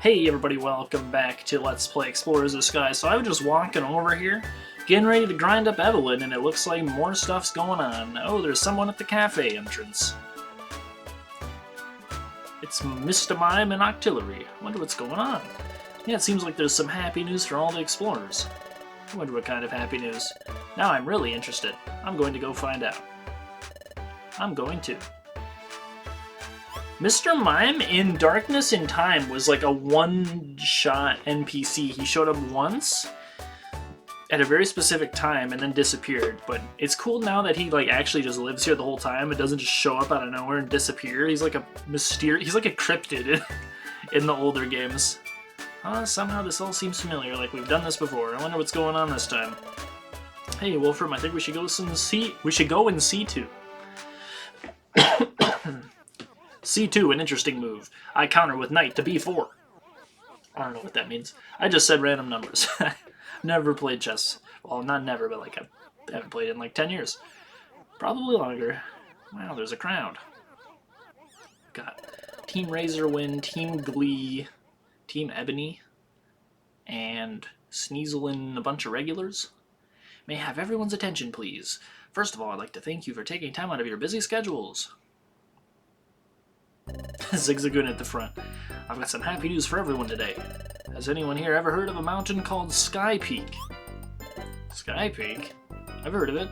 Hey everybody, welcome back to Let's Play Explorers of the Sky. So I was just walking over here, getting ready to grind up Evelyn, and it looks like more stuff's going on. Oh, there's someone at the cafe entrance. It's Mr. Mime and Octillery. I wonder what's going on. Yeah, it seems like there's some happy news for all the explorers. I wonder what kind of happy news. Now I'm really interested. I'm going to go find out. I'm going to. Mr. Mime in Darkness in Time was like a one-shot NPC. He showed up once at a very specific time and then disappeared. But it's cool now that he like actually just lives here the whole time. It doesn't just show up out of nowhere and disappear. He's like a he's like a cryptid in the older games. Somehow this all seems familiar, like we've done this before. I wonder what's going on this time. Hey, Wolfram, I think we should go and see. We should go in C2. C2, an interesting move. I counter with knight to B4. I don't know what that means. I just said random numbers. Never played chess. Well, not never, but like I haven't played it in like 10 years. Probably longer. Wow, there's a crowd. Got Team Razorwind, Team Glee, Team Ebony, and Sneasel and a bunch of regulars. May I have everyone's attention, please? First of all, I'd like to thank you for taking time out of your busy schedules. Zigzagoon at the front. I've got some happy news for everyone today. Has anyone here ever heard of a mountain called Sky Peak? Sky Peak? I've heard of it.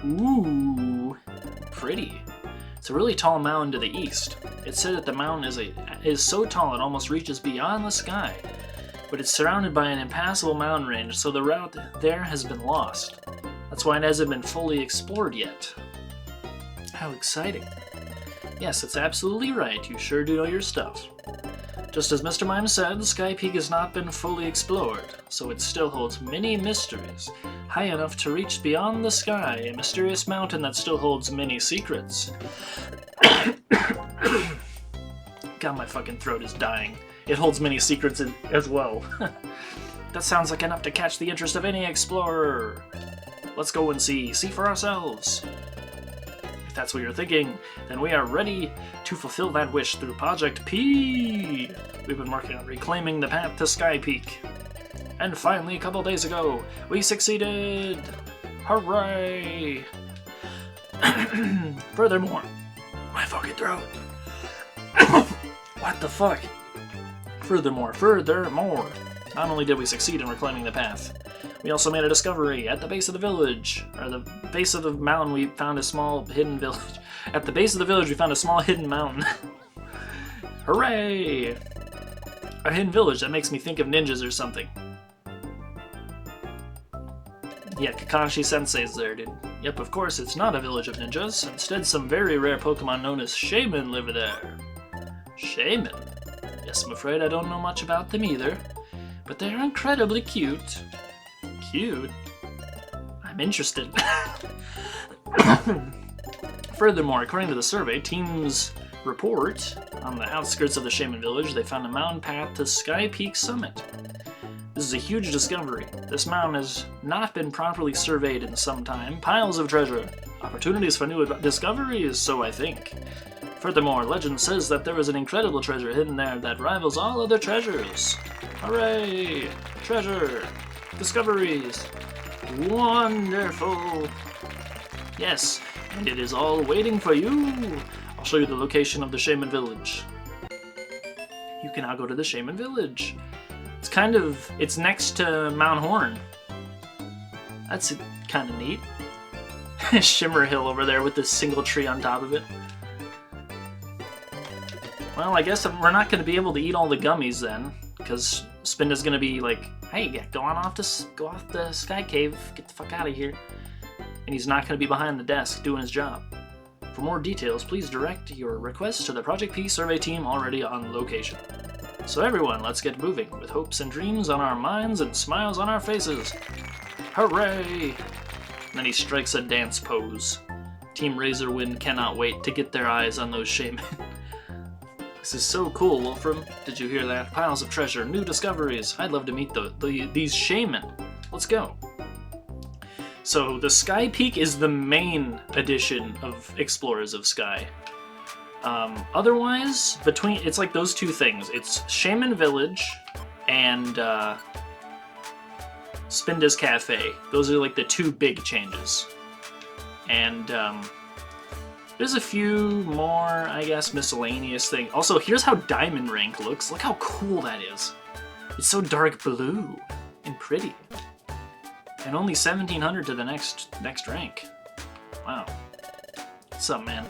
Ooh, pretty. It's a really tall mountain to the east. It's said that the mountain is so tall it almost reaches beyond the sky, but it's surrounded by an impassable mountain range, so the route there has been lost. That's why it hasn't been fully explored yet. How exciting. Yes, that's absolutely right. You sure do know your stuff. Just as Mr. Mime said, Sky Peak has not been fully explored, so it still holds many mysteries. High enough to reach beyond the sky, a mysterious mountain that still holds many secrets. God, my fucking throat is dying. It holds many secrets as well. That sounds like enough to catch the interest of any explorer. Let's go and see for ourselves. If that's what you're thinking, then we are ready to fulfill that wish through Project P. We've been working on reclaiming the path to Sky Peak. And finally, a couple days ago, we succeeded! Hooray! Furthermore, my fucking throat. What the fuck? Furthermore, not only did we succeed in reclaiming the path, we also made a discovery at the base of the village, or the base of the mountain. We found a small hidden village. At the base of the village, we found a small hidden mountain. Hooray! A hidden village that makes me think of ninjas or something. Yeah, Kakashi Sensei's there, dude. Yep, of course, it's not a village of ninjas. Instead, some very rare Pokemon known as Shaymin live there. Shaymin? Yes, I'm afraid I don't know much about them either, but they're incredibly cute. Cute? I'm interested. Furthermore, according to the survey team's report, on the outskirts of the Shaymin village, they found a mountain path to Sky Peak Summit. This is a huge discovery. This mountain has not been properly surveyed in some time. Piles of treasure. Opportunities for new discoveries, so I think. Furthermore, legend says that there is an incredible treasure hidden there that rivals all other treasures. Hooray! Treasure! Discoveries! Wonderful! Yes, and it is all waiting for you! I'll show you the location of the Shaymin village. You can now go to the Shaymin village. It's next to Mount Horn. That's kind of neat. Shimmer Hill over there with this single tree on top of it. Well, I guess we're not going to be able to eat all the gummies then, because Spinda's going to be like, hey, go off the Sky Cave, get the fuck out of here. And he's not going to be behind the desk doing his job. For more details, please direct your request to the Project P survey team already on location. So everyone, let's get moving, with hopes and dreams on our minds and smiles on our faces. Hooray! And then he strikes a dance pose. Team Razorwind cannot wait to get their eyes on those Shaymin. This is so cool, Wolfram. Did you hear that? Piles of treasure, new discoveries. I'd love to meet these Shaymin. Let's go. So the Sky Peak is the main edition of Explorers of Sky. Otherwise, it's like those two things. It's Shaymin Village and Spinda's Cafe. Those are like the two big changes. And there's a few more, I guess, miscellaneous things. Also, here's how Diamond Rank looks. Look how cool that is. It's so dark blue and pretty. And only 1700 to the next rank. Wow. What's up, man?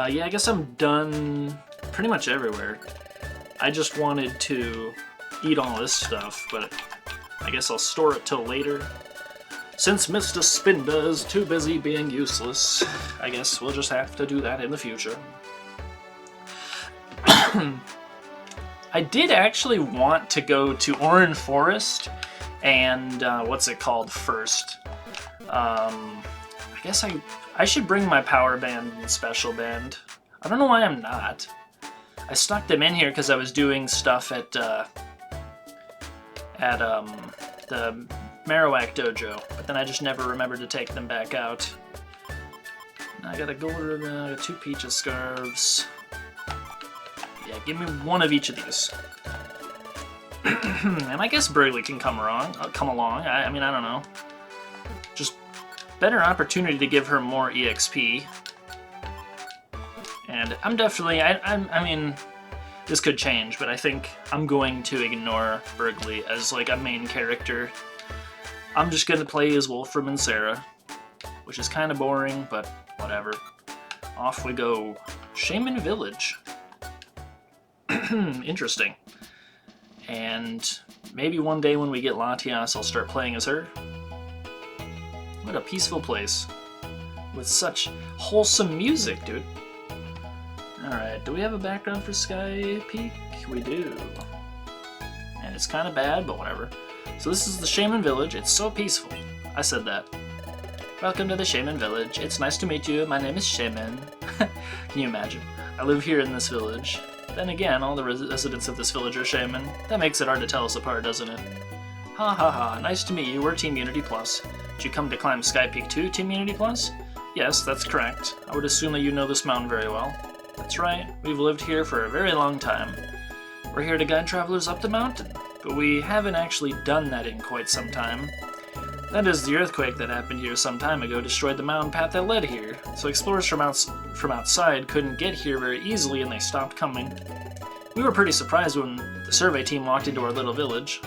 Yeah, I guess I'm done pretty much everywhere. I just wanted to eat all this stuff, but I guess I'll store it till later. Since Mr. Spinda is too busy being useless, I guess we'll just have to do that in the future. I did actually want to go to Oran Forest and, what's it called first? I guess I should bring my power band and special band. I don't know why I'm not. I stuck them in here because I was doing stuff at the Marowak Dojo, but then I just never remembered to take them back out. I got a gold ribbon, I got 2 Peaches scarves. Yeah, give me one of each of these. And I guess Burgley can come along. I mean, I don't know. Just better opportunity to give her more EXP. And I'm definitely, I mean, this could change, but I think I'm going to ignore Burgley as like a main character. I'm just going to play as Wolfram and Sarah, which is kind of boring, but whatever. Off we go. Shaymin Village. Interesting. And maybe one day when we get Latias, I'll start playing as her. What a peaceful place. With such wholesome music, dude. Alright, do we have a background for Sky Peak? We do. And it's kind of bad, but whatever. So this is the Shaymin Village. It's so peaceful. I said that. Welcome to the Shaymin Village. It's nice to meet you. My name is Shaymin. Can you imagine? I live here in this village. Then again, all the residents of this village are Shaymin. That makes it hard to tell us apart, doesn't it? Ha ha ha. Nice to meet you. We're Team Unity Plus. Did you come to climb Sky Peak too, Team Unity Plus? Yes, that's correct. I would assume that you know this mountain very well. That's right. We've lived here for a very long time. We're here to guide travelers up the mountain. But we haven't actually done that in quite some time. That is, the earthquake that happened here some time ago destroyed the mountain path that led here, so explorers from outside couldn't get here very easily and they stopped coming. We were pretty surprised when the survey team walked into our little village.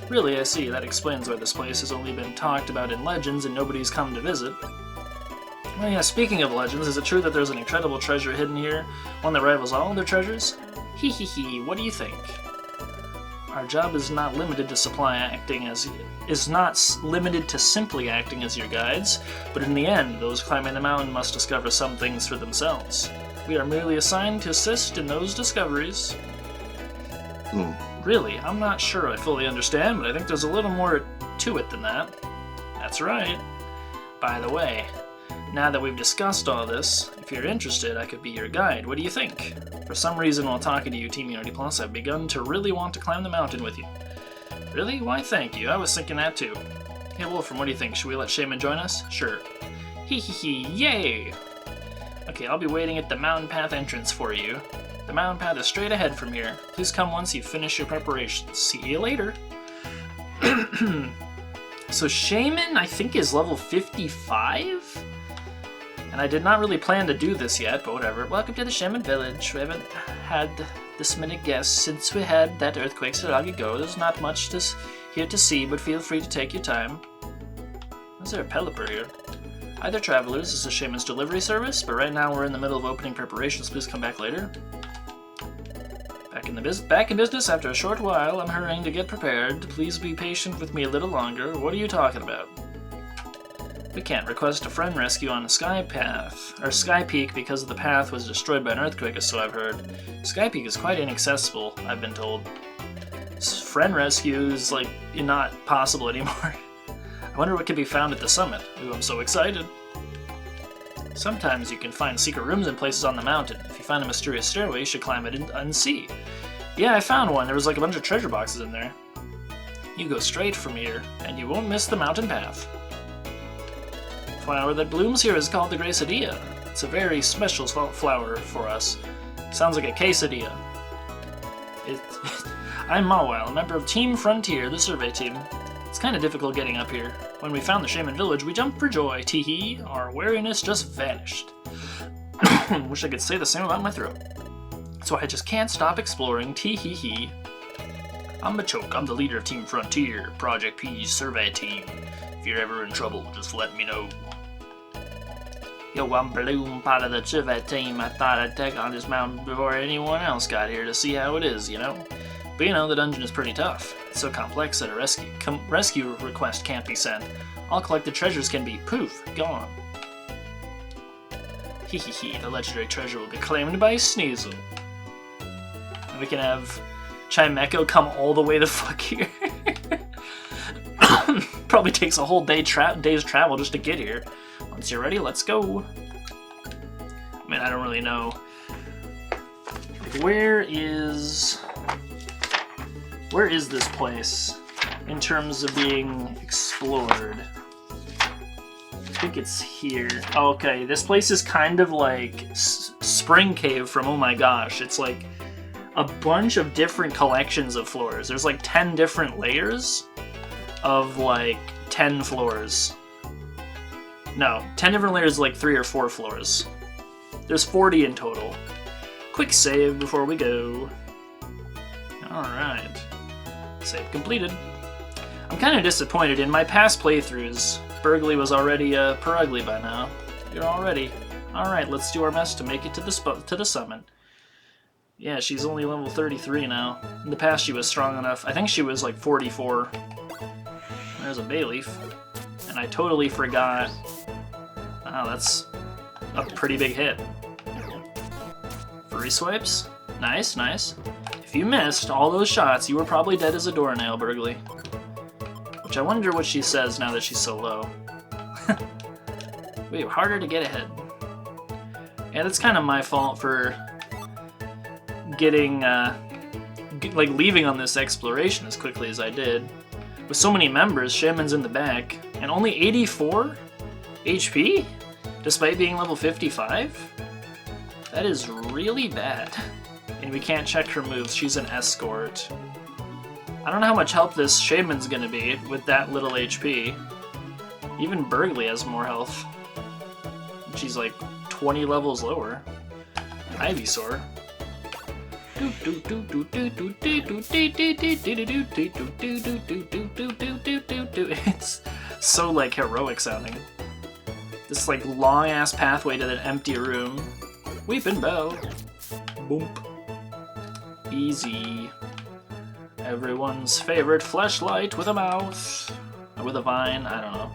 Really, I see, that explains why this place has only been talked about in legends and nobody's come to visit. Well, yeah, speaking of legends, is it true that there's an incredible treasure hidden here? One that rivals all other treasures? Hee hee hee, what do you think? Our job is not limited to simply acting as your guides, but in the end, those climbing the mountain must discover some things for themselves. We are merely assigned to assist in those discoveries. Really, I'm not sure I fully understand, but I think there's a little more to it than that. That's right. By the way, now that we've discussed all this, if you're interested, I could be your guide. What do you think? For some reason, while talking to you, Team Unity Plus, I've begun to really want to climb the mountain with you. Really? Why, thank you. I was thinking that too. Hey, Wolfram, what do you think? Should we let Shaymin join us? Sure. Hee hee hee, yay! Okay, I'll be waiting at the mountain path entrance for you. The mountain path is straight ahead from here. Please come once you finish your preparations. See you later. So Shaymin, I think, is level 55? And I did not really plan to do this yet, but whatever. Welcome to the Shaymin Village. We haven't had this many guests since we had that earthquake so long ago. There's not much here to see, but feel free to take your time. Is there a Pelipper here? Hi there, travelers. This is Shaymin's delivery service, but right now we're in the middle of opening preparations. Please come back later. Back in business after a short while. I'm hurrying to get prepared. Please be patient with me a little longer. What are you talking about? We can't request a friend rescue on the Sky Peak because the path was destroyed by an earthquake, so I've heard. Sky Peak is quite inaccessible, I've been told. Friend rescue is, like, not possible anymore. I wonder what can be found at the summit. Ooh, I'm so excited. Sometimes you can find secret rooms in places on the mountain. If you find a mysterious stairway, you should climb it and see. Yeah, I found one. There was like a bunch of treasure boxes in there. You go straight from here, and you won't miss the mountain path. The flower that blooms here is called the Gracidea. It's a very special flower for us. Sounds like a quesadilla. I'm Mawile, a member of Team Frontier, the survey team. It's kind of difficult getting up here. When we found the Shaymin village, we jumped for joy. Tee-hee, our wariness just vanished. Wish I could say the same about my throat. So I just can't stop exploring. Tee-hee-hee. I'm Machoke. I'm the leader of Team Frontier, Project P's survey team. If you're ever in trouble, just let me know. Yo, I'm Bloom, part of the survey team. I thought I'd take on this mountain before anyone else got here to see how it is, you know? But you know, the dungeon is pretty tough. It's so complex that a rescue request can't be sent. All collected treasures can be, poof, gone. Hee hee hee, the legendary treasure will be claimed by Sneasel. And we can have Chimecho come all the way the fuck here. Probably takes a whole day's travel just to get here. Once you're ready, let's go. I mean, I don't really know. Where is this place in terms of being explored? I think it's here. Oh, okay, this place is kind of like Spring Cave from Oh My Gosh. It's like a bunch of different collections of floors. There's like 10 different layers of like 10 floors. No, 10 different layers, like 3 or 4 floors. There's 40 in total. Quick save before we go. Alright. Save completed. I'm kind of disappointed. In my past playthroughs, Burgley was already Perugly by now. You're all ready. Alright, let's do our best to make it to the summit. Yeah, she's only level 33 now. In the past she was strong enough. I think she was like 44. There's a bay leaf. And I totally forgot. Wow, that's a pretty big hit. Free swipes? Nice, nice. If you missed all those shots, you were probably dead as a doornail, Burgley. Which I wonder what she says now that she's so low. Wait, harder to get ahead. Yeah, that's kind of my fault for getting, like, leaving on this exploration as quickly as I did. With so many members, Shaymin's in the back, and only 84 HP? Despite being level 55? That is really bad. And we can't check her moves, she's an escort. I don't know how much help this Shaymin's gonna be with that little HP. Even Burgley has more health. She's like 20 levels lower. Ivysaur. It's so like heroic sounding. This like long ass pathway to that empty room. Weeping Bow. Boomp. Easy. Everyone's favorite fleshlight with a mouth. Or with a vine, I don't know.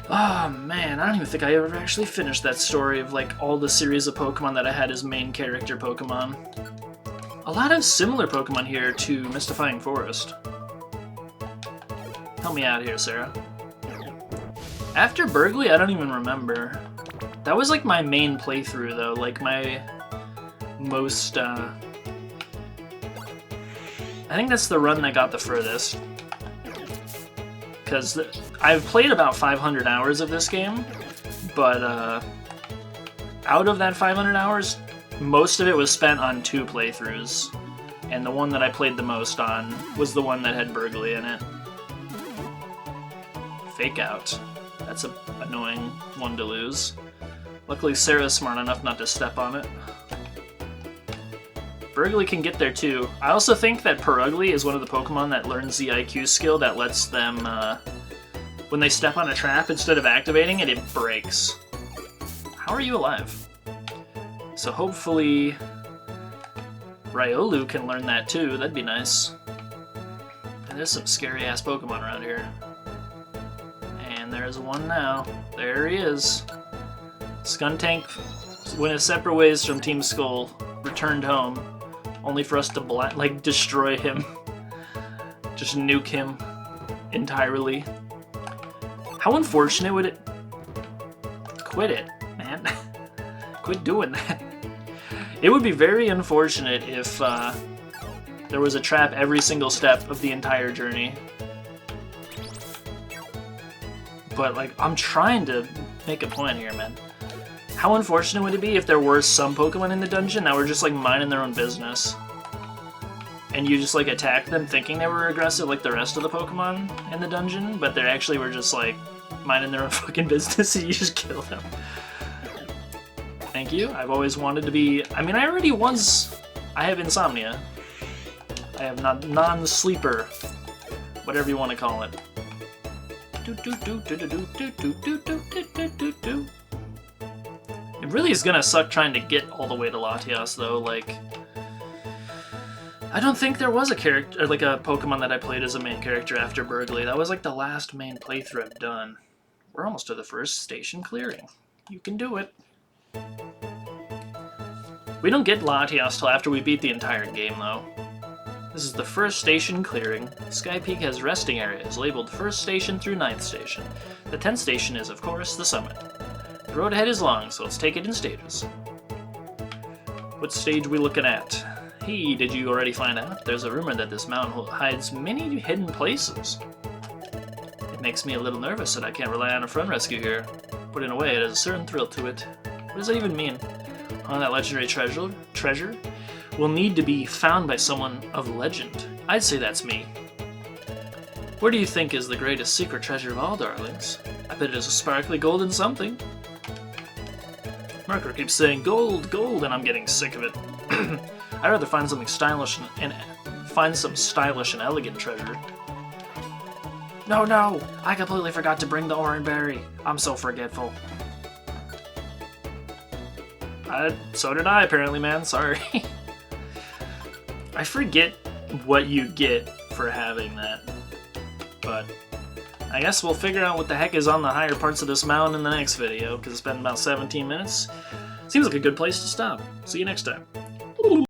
Oh man, I don't even think I ever actually finished that story of like all the series of Pokemon that I had as main character Pokemon. A lot of similar Pokemon here to Mystifying Forest. Help me out here, Sarah. After Burgley, I don't even remember. That was like my main playthrough though, like my most, I think that's the run that got the furthest. Because I've played about 500 hours of this game, but out of that 500 hours, most of it was spent on 2 playthroughs. And the one that I played the most on was the one that had Burgley in it. Fake out. That's an annoying one to lose. Luckily Sarah's smart enough not to step on it. Burgley can get there too. I also think that Perugly is one of the Pokemon that learns the IQ skill that lets them, when they step on a trap, instead of activating it, it breaks. How are you alive? So hopefully Riolu can learn that too, that'd be nice. And there's some scary ass Pokemon around here. And there's one now. There he is. Skuntank went his separate ways from Team Skull, returned home. Only for us to like destroy him. Just nuke him entirely. How unfortunate would it... Quit it, man. Quit doing that. It would be very unfortunate if there was a trap every single step of the entire journey. But like, I'm trying to make a point here, man. How unfortunate would it be if there were some Pokemon in the dungeon that were just like minding their own business, and you just like attack them thinking they were aggressive like the rest of the Pokemon in the dungeon, but they actually were just like minding their own fucking business and you just kill them. Thank you. I've always wanted to be... I mean, I already was... I have insomnia. I have non-sleeper. Whatever you want to call it. It really is gonna suck trying to get all the way to Latias, though. Like, I don't think there was a character, like a Pokemon that I played as a main character after Burgley. That was like the last main playthrough I've done. We're almost to the first station clearing. You can do it. We don't get Latias till after we beat the entire game, though. This is the first station clearing. Sky Peak has resting areas labeled 1st station through 9th station. The 10th station is, of course, the summit. The road ahead is long, so let's take it in stages. What stage are we looking at? Hey, did you already find out? There's a rumor that this mountain hides many hidden places. It makes me a little nervous that I can't rely on a friend rescue here. But in a way, it has a certain thrill to it. What does that even mean? Oh, that legendary treasure will need to be found by someone of legend. I'd say that's me. Where do you think is the greatest secret treasure of all, darlings? I bet it is a sparkly golden something. Marker keeps saying gold, gold, and I'm getting sick of it. I'd rather find something stylish and find some stylish and elegant treasure. No, I completely forgot to bring the orange berry. I'm so forgetful. So did I, apparently, man. Sorry. I forget what you get for having that. But I guess we'll figure out what the heck is on the higher parts of this mountain in the next video, because it's been about 17 minutes. Seems like a good place to stop. See you next time.